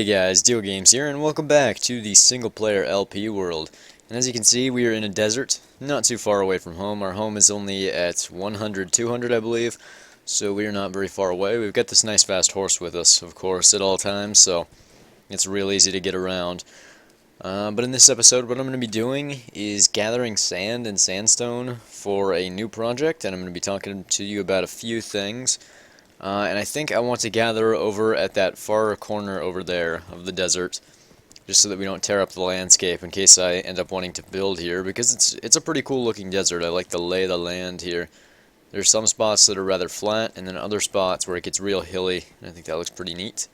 Hey guys, Deal Games here, and welcome back to the single-player LP world. And as you can see, we are in a desert, not too far away from home. Our home is only at 100, 200, I believe, so we are not very far away. We've got this nice fast horse with us, of course, at all times, so it's real easy to get around. But in this episode, what I'm going to be doing is gathering sand and sandstone for a new project, and I'm going to be talking to you about a few things. And I think I want to gather over at that far corner over there of the desert, just so that we don't tear up the landscape in case I end up wanting to build here, because it's a pretty cool looking desert. I like the lay of the land here. There's some spots that are rather flat, and then other spots where it gets real hilly, and I think that looks pretty neat.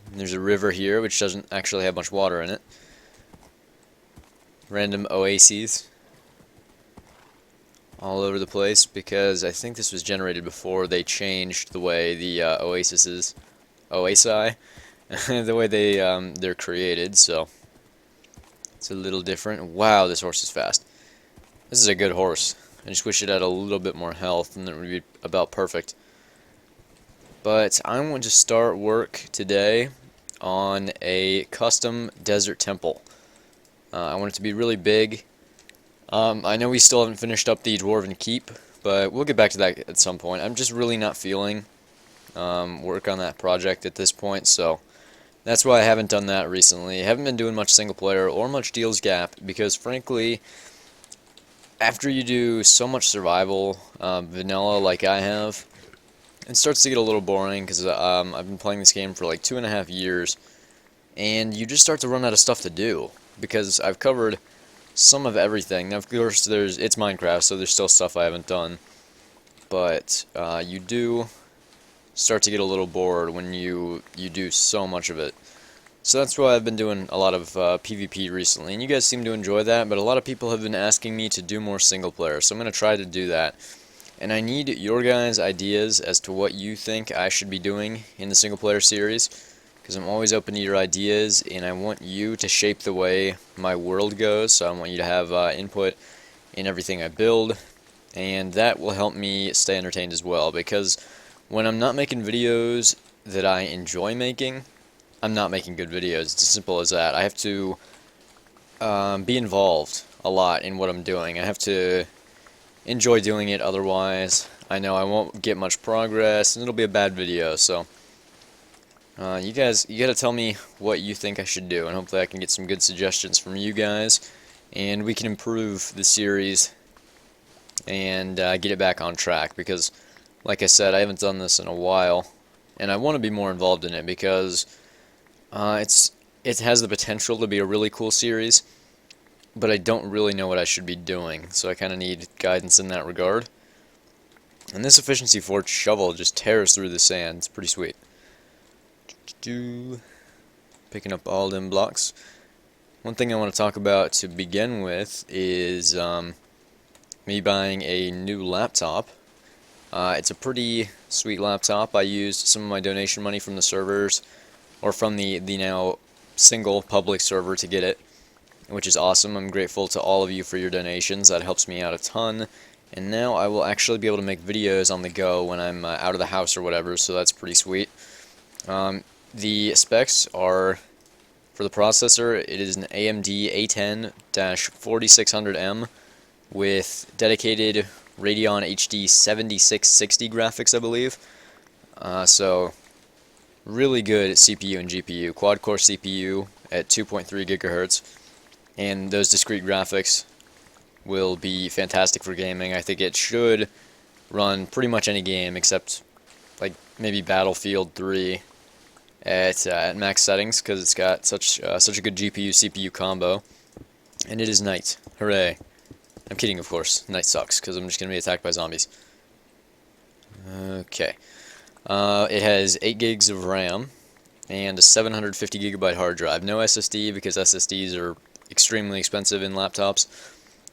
And there's a river here, which doesn't actually have much water in it. Random oases all over the place, because I think this was generated before they changed the way the oasi, the way they're created, so it's a little different. Wow, this horse is fast. This is a good horse. I just wish it had a little bit more health, and it would be about perfect. But I want to start work today on a custom desert temple. I want it to be really big. I know we still haven't finished up the Dwarven Keep, but we'll get back to that at some point. I'm just really not feeling work on that project at this point, so that's why I haven't done that recently. I haven't been doing much single player or much Deals Gap, because frankly, after you do so much survival, vanilla like I have, it starts to get a little boring, because I've been playing this game for like 2.5 years, and you just start to run out of stuff to do, because I've covered some of everything. Now, of course, it's Minecraft, so there's still stuff I haven't done, but you do start to get a little bored when you do so much of it. So that's why I've been doing a lot of PvP recently, and you guys seem to enjoy that, but a lot of people have been asking me to do more single player, so I'm going to try to do that. And I need your guys' ideas as to what you think I should be doing in the single player series, because I'm always open to your ideas, and I want you to shape the way my world goes, so I want you to have input in everything I build, and that will help me stay entertained as well, because when I'm not making videos that I enjoy making, I'm not making good videos. It's as simple as that. I have to be involved a lot in what I'm doing. I have to enjoy doing it, otherwise I know I won't get much progress, and it'll be a bad video, so you gotta tell me what you think I should do, and hopefully I can get some good suggestions from you guys, and we can improve the series and get it back on track, because like I said, I haven't done this in a while, and I want to be more involved in it, because it has the potential to be a really cool series, but I don't really know what I should be doing, so I kind of need guidance in that regard. And this efficiency 4 shovel just tears through the sand. It's pretty sweet. Picking up all them blocks. One thing I want to talk about to begin with is me buying a new laptop. It's a pretty sweet laptop. I used some of my donation money from the servers, or from the now single public server, to get it, which is awesome. I'm grateful to all of you for your donations. That helps me out a ton. And now I will actually be able to make videos on the go when I'm out of the house or whatever, so that's pretty sweet. The specs are, for the processor, it is an AMD A10-4600M with dedicated Radeon HD 7660 graphics, I believe. So really good CPU and GPU. Quad-core CPU at 2.3 gigahertz, and those discrete graphics will be fantastic for gaming. I think it should run pretty much any game except like maybe Battlefield 3 at max settings, because it's got such a good GPU CPU combo. And it is night. Hooray! I'm kidding, of course. Night sucks, because I'm just gonna be attacked by zombies. Okay. It has 8 gigs of RAM and a 750 gigabyte hard drive. No SSD, because SSDs are extremely expensive in laptops.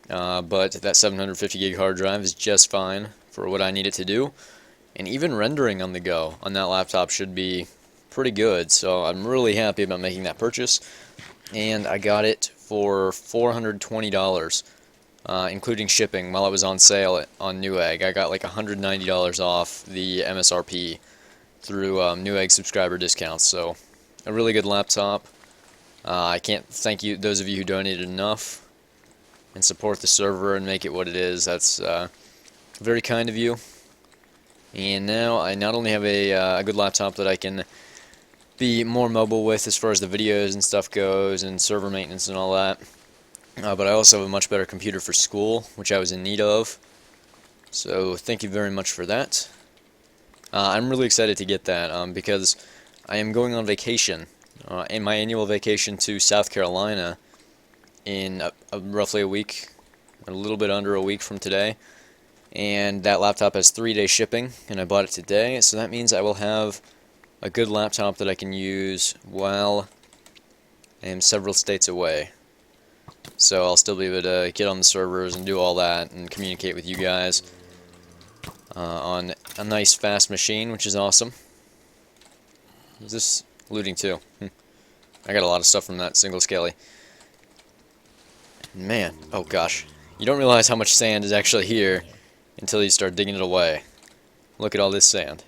But that 750 gig hard drive is just fine for what I need it to do. And even rendering on the go on that laptop should be pretty good, so I'm really happy about making that purchase. And I got it for $420, including shipping, while it was on sale on Newegg. I got like $190 off the MSRP through Newegg subscriber discounts, so a really good laptop. I can't thank you, those of you who donated enough and support the server and make it what it is. That's very kind of you. And now I not only have a good laptop that I can be more mobile with as far as the videos and stuff goes and server maintenance and all that, but I also have a much better computer for school, which I was in need of. So thank you very much for that. I'm really excited to get that because I am going on vacation, in my annual vacation to South Carolina in roughly a week, a little bit under a week from today. And that laptop has 3-day shipping, and I bought it today, so that means I will have a good laptop that I can use while I am several states away. So I'll still be able to get on the servers and do all that and communicate with you guys on a nice fast machine, which is awesome. Is this looting too? I got a lot of stuff from that single skelly. Man, oh gosh. You don't realize how much sand is actually here until you start digging it away. Look at all this sand.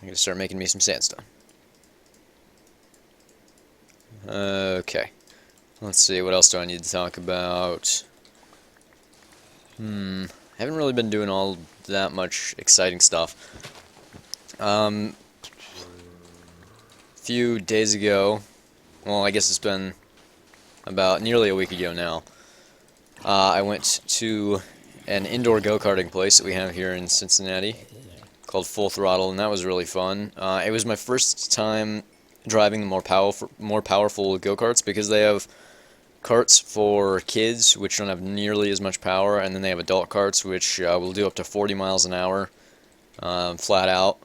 I'm gonna start making me some sandstone. Okay. Let's see, what else do I need to talk about? I haven't really been doing all that much exciting stuff. A few days ago, well, I guess it's been about nearly a week ago now, I went to an indoor go-karting place that we have here in Cincinnati called Full Throttle, and that was really fun. It was my first time driving the more powerful go-karts, because they have carts for kids which don't have nearly as much power, and then they have adult carts which will do up to 40 miles an hour flat out.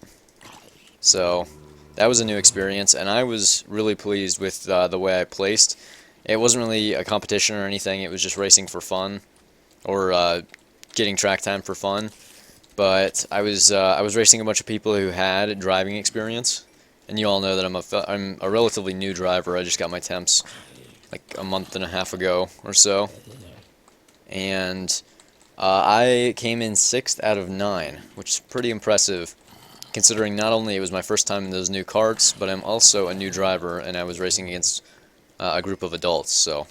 So that was a new experience, and I was really pleased with the way I placed. It wasn't really a competition or anything, it was just racing for fun, or getting track time for fun. But I was racing a bunch of people who had driving experience, and you all know that I'm a relatively new driver. I just got my temps like a month and a half ago or so, and I came in 6th out of 9, which is pretty impressive, considering not only it was my first time in those new karts, but I'm also a new driver, and I was racing against a group of adults, so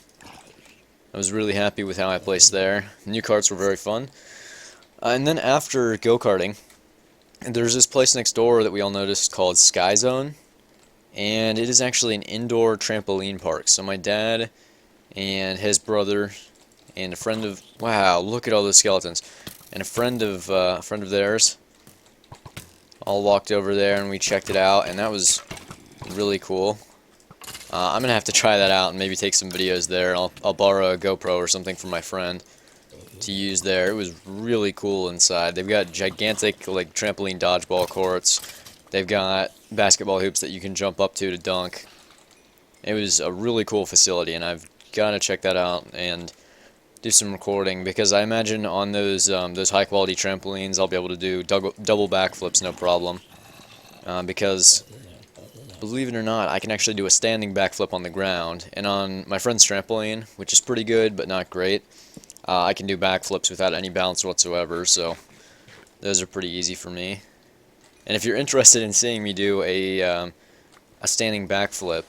I was really happy with how I placed there. New karts were very fun. And then after go-karting, there's this place next door that we all noticed called Sky Zone, and it is actually an indoor trampoline park. So my dad and his brother and a friend of, wow, look at all those skeletons, and a friend of theirs all walked over there and we checked it out, and that was really cool. I'm gonna have to try that out and maybe take some videos there. I'll borrow a GoPro or something from my friend to use there. It was really cool inside. They've got gigantic like trampoline dodgeball courts. They've got basketball hoops that you can jump up to dunk. It was a really cool facility, and I've got to check that out and do some recording, because I imagine on those high quality trampolines I'll be able to do double backflips no problem. Because believe it or not, I can actually do a standing backflip on the ground, and on my friend's trampoline, which is pretty good but not great, I can do backflips without any balance whatsoever, so those are pretty easy for me. And if you're interested in seeing me do a standing backflip,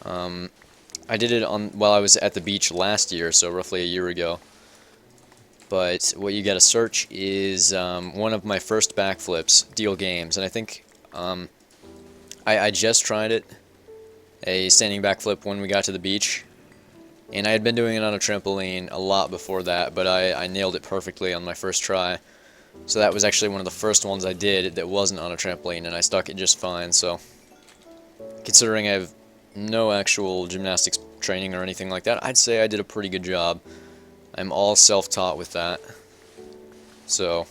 I did it while I was at the beach last year, so roughly a year ago. But what you gotta search is one of my first backflips, Deal Games, and I think I just tried it, a standing backflip, when we got to the beach. And I had been doing it on a trampoline a lot before that, but I nailed it perfectly on my first try. So that was actually one of the first ones I did that wasn't on a trampoline, and I stuck it just fine. So considering I have no actual gymnastics training or anything like that, I'd say I did a pretty good job. I'm all self-taught with that. So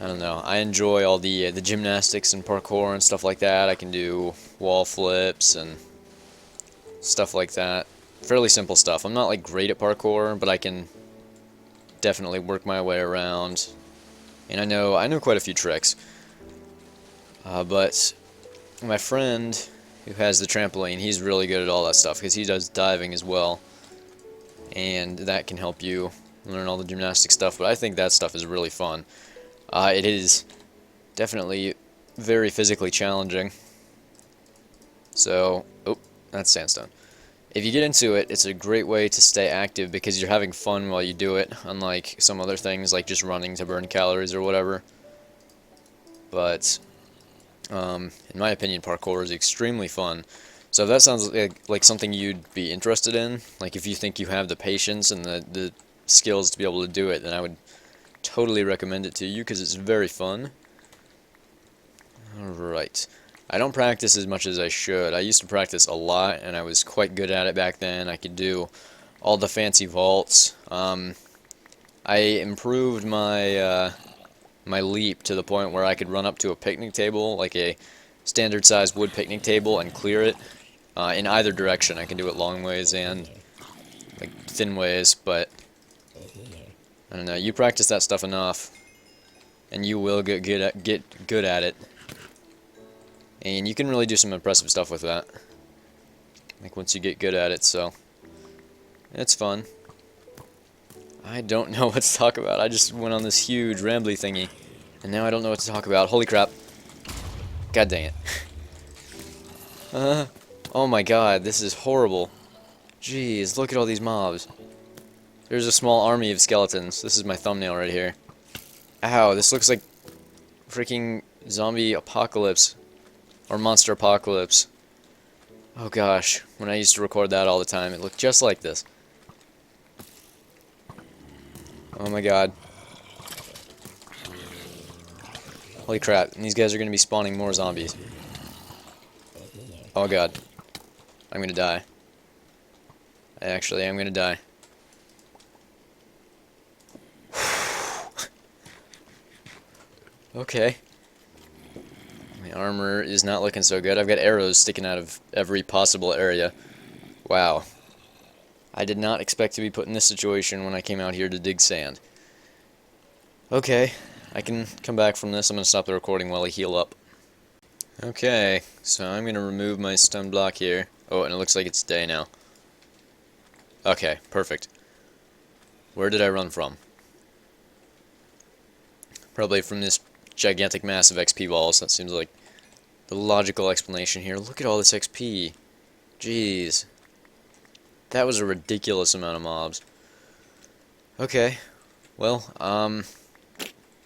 I don't know. I enjoy all the gymnastics and parkour and stuff like that. I can do wall flips and stuff like that. Fairly simple stuff. I'm not like great at parkour, but I can definitely work my way around, and I know quite a few tricks. But my friend who has the trampoline, he's really good at all that stuff, because he does diving as well, and that can help you learn all the gymnastic stuff. But I think that stuff is really fun. It is definitely very physically challenging, So, oh, that's sandstone. If you get into it, it's a great way to stay active because you're having fun while you do it, unlike some other things like just running to burn calories or whatever. But, in my opinion, parkour is extremely fun. So if that sounds like something you'd be interested in, like if you think you have the patience and the skills to be able to do it, then I would totally recommend it to you because it's very fun. Alright. I don't practice as much as I should. I used to practice a lot, and I was quite good at it back then. I could do all the fancy vaults. I improved my leap to the point where I could run up to a picnic table, like a standard-sized wood picnic table, and clear it in either direction. I can do it long ways and like thin ways, but I don't know. You practice that stuff enough, and you will get good at it. And you can really do some impressive stuff with that. Like once you get good at it, so it's fun. I don't know what to talk about. I just went on this huge rambly thingy, and now I don't know what to talk about. Holy crap. God dang it. Oh my god, this is horrible. Jeez, look at all these mobs. There's a small army of skeletons. This is my thumbnail right here. Ow, this looks like freaking zombie apocalypse. Or monster apocalypse. Oh gosh, when I used to record that all the time, it looked just like this. Oh my god. Holy crap, and these guys are going to be spawning more zombies. Oh god. I'm going to die. I actually am going to die. Okay. My armor is not looking so good. I've got arrows sticking out of every possible area. Wow. I did not expect to be put in this situation when I came out here to dig sand. Okay, I can come back from this. I'm going to stop the recording while I heal up. Okay, so I'm going to remove my stone block here. Oh, and it looks like it's day now. Okay, perfect. Where did I run from? Probably from this gigantic mass of XP balls. That seems like the logical explanation here. Look at all this XP. Jeez. That was a ridiculous amount of mobs. Okay. Well, I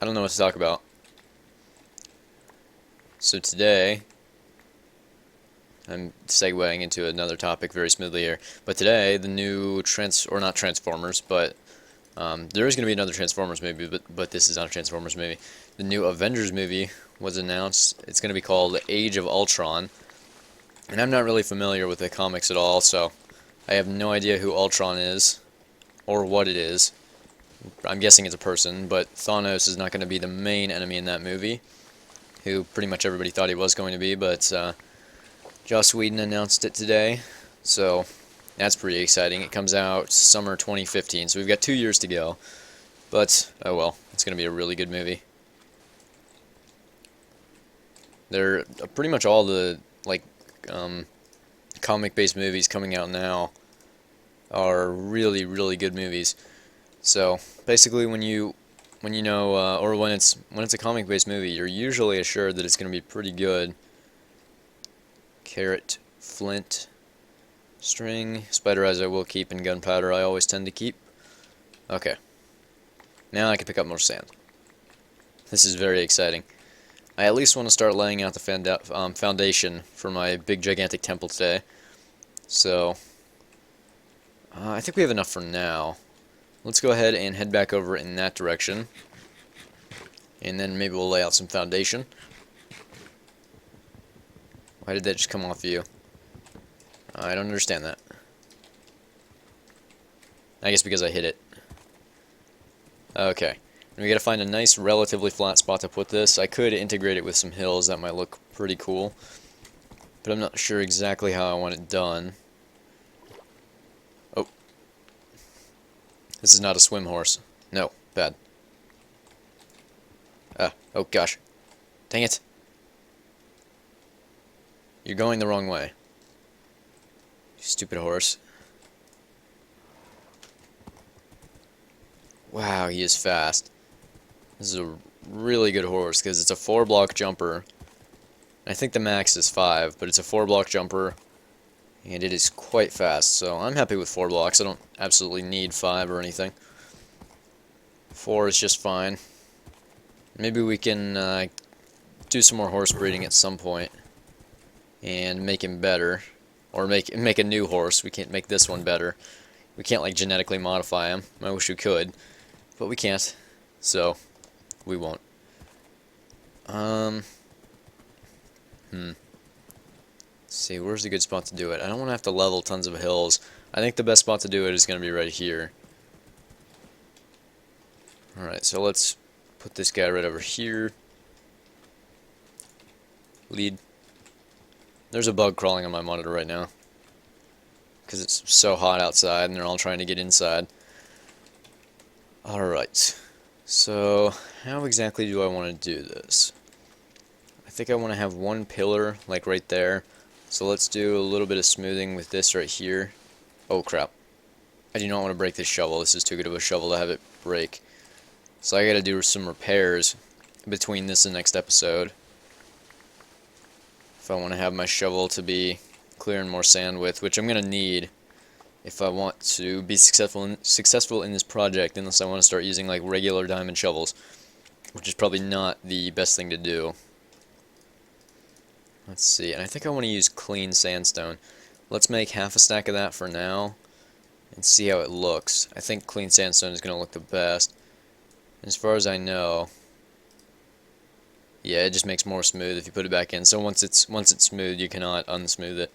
don't know what to talk about. So today, I'm segueing into another topic very smoothly here. But today, the new not Transformers, but there is going to be another Transformers movie, but this is not a Transformers movie. The new Avengers movie was announced. It's going to be called Age of Ultron. And I'm not really familiar with the comics at all, so I have no idea who Ultron is or what it is. I'm guessing it's a person, but Thanos is not going to be the main enemy in that movie, who pretty much everybody thought he was going to be, but Joss Whedon announced it today, so that's pretty exciting. It comes out summer 2015, so we've got 2 years to go, but oh well, it's going to be a really good movie. They're pretty much all the comic-based movies coming out now are really, really good movies. So basically, when you know, or when it's a comic-based movie, you're usually assured that it's going to be pretty good. Carrot, flint, string, spider eyes I will keep, and gunpowder I always tend to keep. Okay. Now I can pick up more sand. This is very exciting. I at least want to start laying out the foundation for my big gigantic temple today. So I think we have enough for now. Let's go ahead and head back over in that direction. And then maybe we'll lay out some foundation. Why did that just come off you? I don't understand that. I guess because I hit it. Okay. We gotta find a nice, relatively flat spot to put this. I could integrate it with some hills. That might look pretty cool. But I'm not sure exactly how I want it done. Oh. This is not a swim horse. No, bad. Oh gosh. Dang it. You're going the wrong way. You stupid horse. Wow, he is fast. This is a really good horse because it's a 4-block jumper. I think the max is 5, but it's a 4-block jumper, and it is quite fast, so I'm happy with 4 blocks. I don't absolutely need 5 or anything. 4 is just fine. Maybe we can do some more horse breeding at some point and make him better, or make a new horse. We can't make this one better. We can't like genetically modify him. I wish we could, but we can't, so we won't. Let's see, where's a good spot to do it? I don't want to have to level tons of hills. I think the best spot to do it is going to be right here. Alright, so let's put this guy right over here. Lead. There's a bug crawling on my monitor right now, because it's so hot outside and they're all trying to get inside. Alright, so how exactly do I want to do this? I think I want to have one pillar, like right there. So let's do a little bit of smoothing with this right here. Oh crap. I do not want to break this shovel. This is too good of a shovel to have it break. So I gotta do some repairs between this and next episode, if I want to have my shovel to be clearing more sand with, which I'm gonna need if I want to be successful in this project, unless I want to start using like regular diamond shovels, which is probably not the best thing to do. Let's see, and I think I want to use clean sandstone. Let's make half a stack of that for now and see how it looks. I think clean sandstone is going to look the best. As far as I know, yeah, it just makes more smooth if you put it back in. So once it's smooth, you cannot unsmooth it.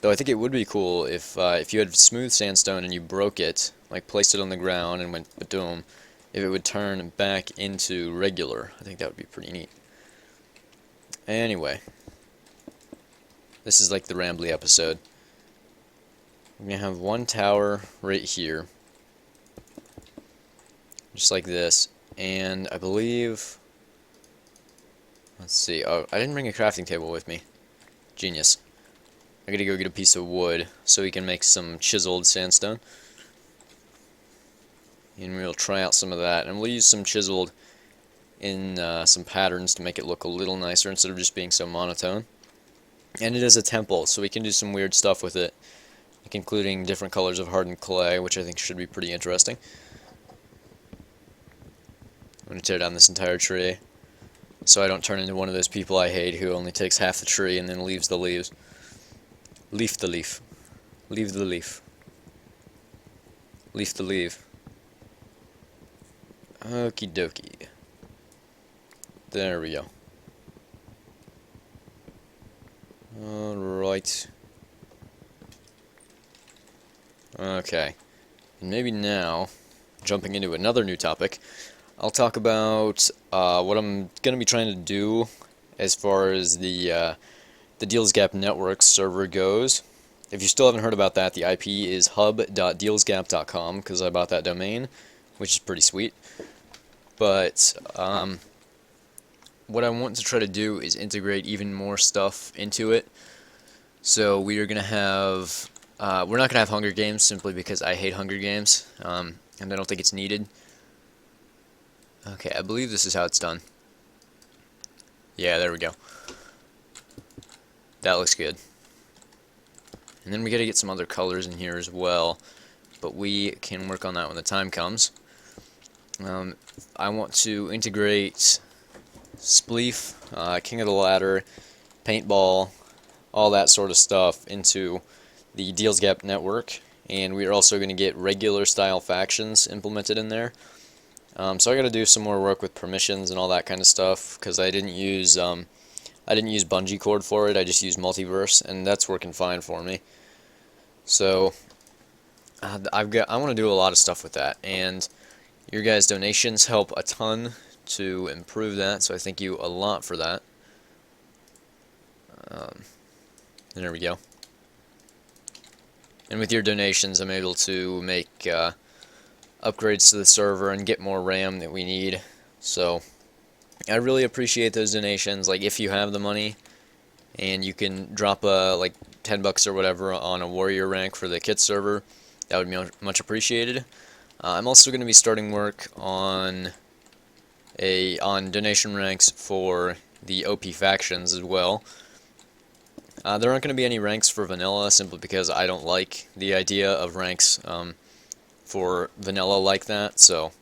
Though I think it would be cool if you had smooth sandstone and you broke it, like placed it on the ground and went ba-doom, if it would turn back into regular. I think that would be pretty neat. Anyway, this is like the rambly episode. We're going to have one tower right here, just like this, and I believe, let's see, oh, I didn't bring a crafting table with me. Genius. I gotta go get a piece of wood so we can make some chiseled sandstone. And we'll try out some of that, and we'll use some chiseled in some patterns to make it look a little nicer instead of just being so monotone. And it is a temple, so we can do some weird stuff with it, like including different colors of hardened clay, which I think should be pretty interesting. I'm going to tear down this entire tree, so I don't turn into one of those people I hate who only takes half the tree and then leaves the leaves. Leaf the leaf. Leave the leaf. Leaf the leaf. Okie dokie. There we go. Alright. Okay. And maybe now, jumping into another new topic, I'll talk about what I'm going to be trying to do as far as the Deals Gap Network server goes. If you still haven't heard about that, the IP is hub.dealsgap.com, because I bought that domain, which is pretty sweet. But what I want to try to do is integrate even more stuff into it. So we are going to have, we're not going to have Hunger Games simply because I hate Hunger Games, and I don't think it's needed. Okay, I believe this is how it's done. Yeah, there we go. That looks good. And then we got to get some other colors in here as well, but we can work on that when the time comes. I want to integrate Spleef, King of the Ladder, Paintball, all that sort of stuff into the Deals Gap network, and we're also going to get regular style factions implemented in there. So I got to do some more work with permissions and all that kind of stuff, because I didn't use bungee cord for it. I just used multiverse, and that's working fine for me. So I want to do a lot of stuff with that, and your guys' donations help a ton to improve that, so I thank you a lot for that. There we go. And with your donations, I'm able to make upgrades to the server and get more RAM that we need. So I really appreciate those donations. Like, if you have the money and you can drop like $10 or whatever on a warrior rank for the kit server, that would be much appreciated. I'm also going to be starting work on donation ranks for the OP factions as well. There aren't going to be any ranks for vanilla, simply because I don't like the idea of ranks for vanilla like that, so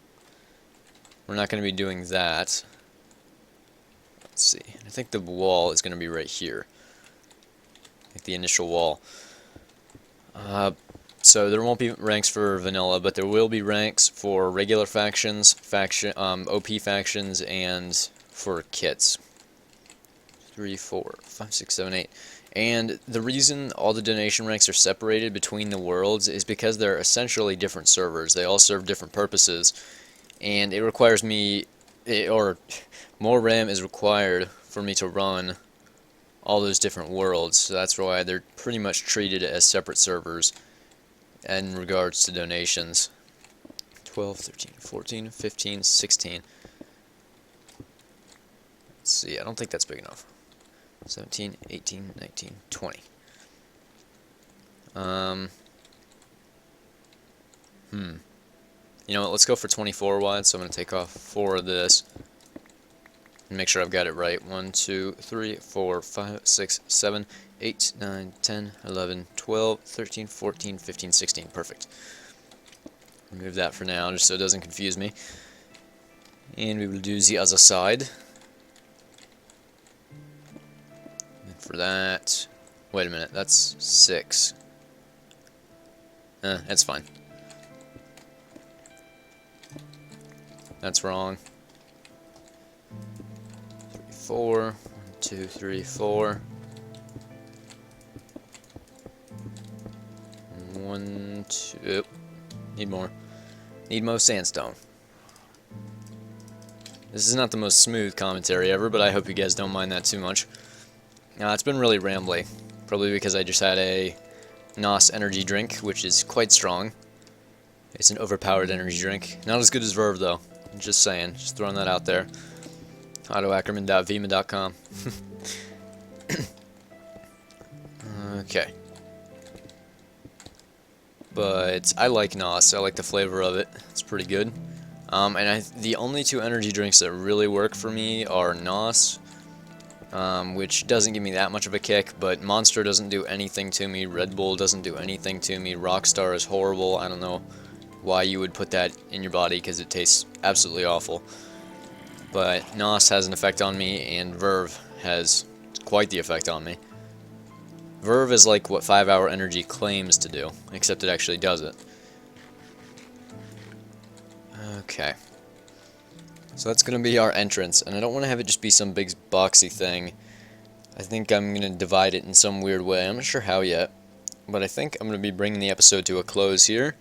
we're not going to be doing that. Let's see. I think the wall is going to be right here. Like the initial wall. So there won't be ranks for vanilla, but there will be ranks for regular factions, OP factions, and for kits. 3, 4, 5, 6, 7, 8. And the reason all the donation ranks are separated between the worlds is because they're essentially different servers. They all serve different purposes, and it requires me, or more RAM is required for me to run all those different worlds. So that's why they're pretty much treated as separate servers in regards to donations. 12, 13, 14, 15, 16. Let's see, I don't think that's big enough. 17, 18, 19, 20. You know what, let's go for 24 wide, so I'm going to take off 4 of this. And make sure I've got it right. 1, 2, 3, 4, 5, 6, 7, 8, 9, 10, 11, 12, 13, 14, 15, 16. Perfect. Remove that for now, just so it doesn't confuse me. And we will do the other side. And for that... Wait a minute, that's 6. That's fine. That's wrong. 4, 1, 2, 3, 4. 1, 2. Need more. Need more sandstone. This is not the most smooth commentary ever, but I hope you guys don't mind that too much. It's been really rambly, probably because I just had a NOS energy drink, which is quite strong. It's an overpowered energy drink. Not as good as Verve, though. Just saying. Just throwing that out there. AutoAckerman.vima.com. Okay. But I like NOS. I like the flavor of it. It's pretty good. And the only 2 energy drinks that really work for me are NOS, which doesn't give me that much of a kick, but Monster doesn't do anything to me, Red Bull doesn't do anything to me, Rockstar is horrible. I don't know why you would put that in your body, because it tastes absolutely awful. But NOS has an effect on me, and Verve has quite the effect on me. Verve is like what 5-hour energy claims to do, except it actually does it. Okay. So that's going to be our entrance, and I don't want to have it just be some big boxy thing. I think I'm going to divide it in some weird way. I'm not sure how yet, but I think I'm going to be bringing the episode to a close here.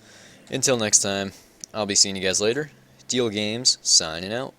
Until next time, I'll be seeing you guys later. Deal Games, signing out.